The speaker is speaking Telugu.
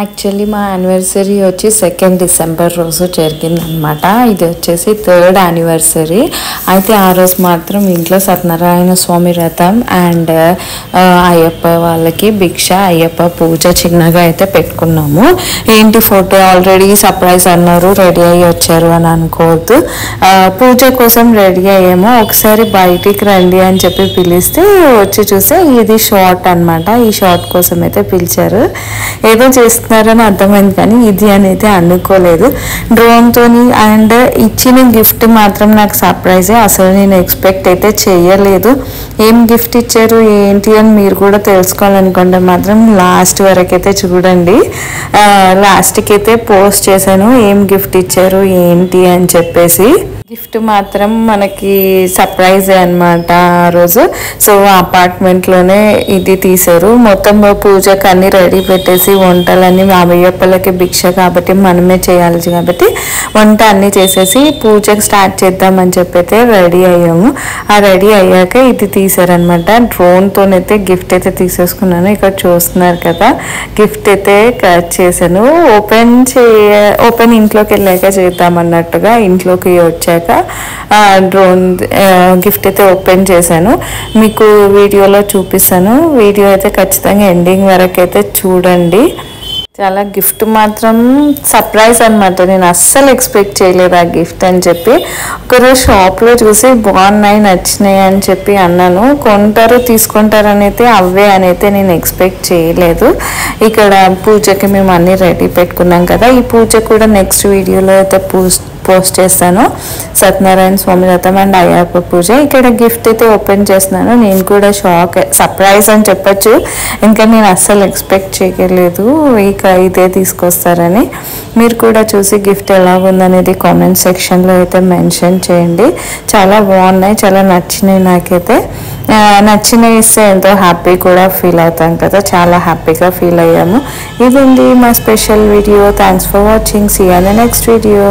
యాక్చువల్లీ మా యానివర్సరీ వచ్చి 2nd డిసెంబర్ రోజు జరిగిందనమాట. ఇది వచ్చేసి 3rd యానివర్సరీ. అయితే ఆ రోజు మాత్రం ఇంట్లో సత్యనారాయణ స్వామి వ్రతం అండ్ అయ్యప్ప వాళ్ళకి భిక్ష అయ్యప్ప పూజ చిన్నగా అయితే పెట్టుకున్నాము. ఏంటి ఫోటో ఆల్రెడీ సర్ప్రైజ్ అన్నారు, రెడీ అయ్యి వచ్చారు అని అనుకోవద్దు. పూజ కోసం రెడీ అయ్యాము. ఒకసారి బయటికి రండి అని చెప్పి పిలిస్తే వచ్చి చూస్తే ఇది షార్ట్ అనమాట. ఈ షార్ట్ కోసం అయితే పిలిచారు. ఏదో చేస్తున్నారని అర్థమైంది కానీ ఇది అనేది అనుకోలేదు. డ్రోన్తో అండ్ ఇచ్చిన గిఫ్ట్ మాత్రం నాకు సర్ప్రైజే. అసలు నేను ఎక్స్పెక్ట్ అయితే చేయలేదు. ఏం గిఫ్ట్ ఇచ్చారు ఏంటి అని మీరు కూడా తెలుసుకోవాలనుకుంటే మాత్రం లాస్ట్ వరకు అయితే చూడండి. లాస్ట్కి అయితే పోస్ట్ చేశాను ఏం గిఫ్ట్ ఇచ్చారు ఏంటి అని చెప్పేసి. గిఫ్ట్ మాత్రం మనకి సర్ప్రైజే అనమాట ఆ రోజు. సో అపార్ట్మెంట్లోనే ఇది తీశారు. మొత్తం పూజకు అన్ని రెడీ పెట్టేసి వంటలన్నీ అయ్యప్పలకి భిక్ష కాబట్టి మనమే చేయాలి కాబట్టి వంట అన్నీ చేసేసి పూజకు స్టార్ట్ చేద్దామని చెప్పి అయితే రెడీ అయ్యాము. ఆ రెడీ అయ్యాక ఇది తీశారనమాట. డ్రోన్తోనైతే గిఫ్ట్ అయితే తీసేసుకున్నాను. ఇక్కడ చూస్తున్నారు కదా గిఫ్ట్ అయితే కట్ చేశాను. ఓపెన్ ఇంట్లోకి వెళ్ళాక చేద్దామన్నట్టుగా ఇంట్లోకి వచ్చాక డ్రోన్ గిఫ్ట్ అయితే ఓపెన్ చేశాను. మీకు వీడియోలో చూపిస్తాను. వీడియో అయితే ఖచ్చితంగా ఎండింగ్ వరకు అయితే చూడండి. చాలా గిఫ్ట్ మాత్రం సర్ప్రైజ్ అనమాట. నేను అస్సలు ఎక్స్పెక్ట్ చేయలేదు ఆ గిఫ్ట్ అని చెప్పి. ఒకరోజు షాప్లో చూసి బాగున్నాయి నచ్చినాయి అని చెప్పి అన్నాను. కొంటారు తీసుకుంటారు అని అయితే అవే అని అయితే నేను ఎక్స్పెక్ట్ చేయలేదు. ఇక్కడ పూజకి మేము అన్నీ రెడీ పెట్టుకున్నాం కదా. ఈ పూజ కూడా నెక్స్ట్ వీడియోలో అయితే పోస్ట్ చేస్తాను. సత్యనారాయణ స్వామి వ్రతం అండ్ అయ్యప్ప పూజ. ఇక్కడ గిఫ్ట్ అయితే ఓపెన్ చేస్తున్నాను. నేను కూడా సర్ప్రైజ్ అని చెప్పచ్చు. ఇంకా నేను అస్సలు ఎక్స్పెక్ట్ చేయలేదు ఇక ఇదే తీసుకొస్తారని. మీరు కూడా చూసి గిఫ్ట్ ఎలాగుందనేది కామెంట్ సెక్షన్లో అయితే మెన్షన్ చేయండి. చాలా బాగున్నాయి, చాలా నచ్చినాయి. నాకైతే నచ్చినవి ఇస్తే ఎంతో హ్యాపీ కూడా ఫీల్ అవుతాం కదా. చాలా హ్యాపీగా ఫీల్ అయ్యాము. ఇదండి మా special video. Thanks for watching. See you in the next video.